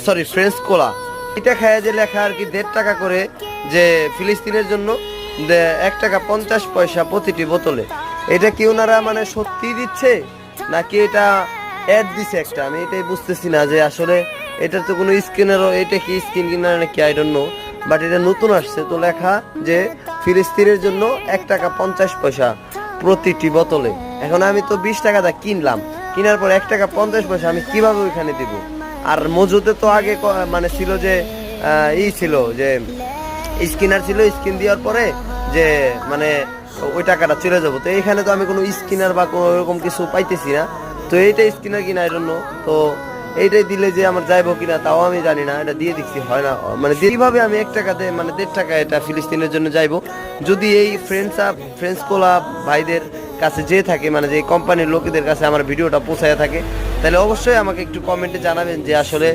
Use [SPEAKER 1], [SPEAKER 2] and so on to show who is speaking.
[SPEAKER 1] Sorry French কোলা, এটা খায় যে লেখা আর কি 1.5 টাকা করে, যে ফিলিস্তিনের জন্য 1 টাকা 50 পয়সা প্রতিটি বোতলে। এটা কি ওনারা মানে সত্যি দিচ্ছে নাকি এটা অ্যাড দিছে একটা, আমি এটাই বুঝতেছি না যে আসলে এটার তো কোনো স্কিনেরও, এটা কি স্কিন কিনার নাকি আই ডোন্ট নো, বাট এটা নতুন আসছে তো লেখা যে ফিলিস্তিনের জন্য 1 টাকা 50 পয়সা প্রতিটি বোতলে। এখন আমি তো 20 টাকা দা কিনলাম, কেনার পর 1 টাকা 50 পয়সা আমি কিভাবে ওইখানে দিব? আর মজুতে তো আগে মানে ছিল যে ছিল যে স্কিনার ছিল, স্কিন দেওয়ার পরে যে মানে ওই টাকাটা চলে যাবো। তো এখানে তো আমি কোনো স্কিনার বা কোনো এরকম কিছু পাইতেছি না। তো এইটা স্কিনার কিনা আই ডোন্ট নো, তো এইটাই দিলে যে আমার যাইবো কিনা তাও আমি জানি না। এটা দিয়ে দেখছি হয় না, মানে কিভাবে আমি 1 টাকাতে মানে 1.5 টাকা এটা ফিলিস্তিনের জন্য যাইবো? যদি এই ফ্রেঞ্চ কোলা ভাইদের কাছে যে থাকে, মানে যে কোম্পানির লোকেদের কাছে আমার ভিডিওটা পৌঁছায় থাকে, তাহলে অবশ্যই আমাকে একটু কমেন্টে জানাবেন যে আসলে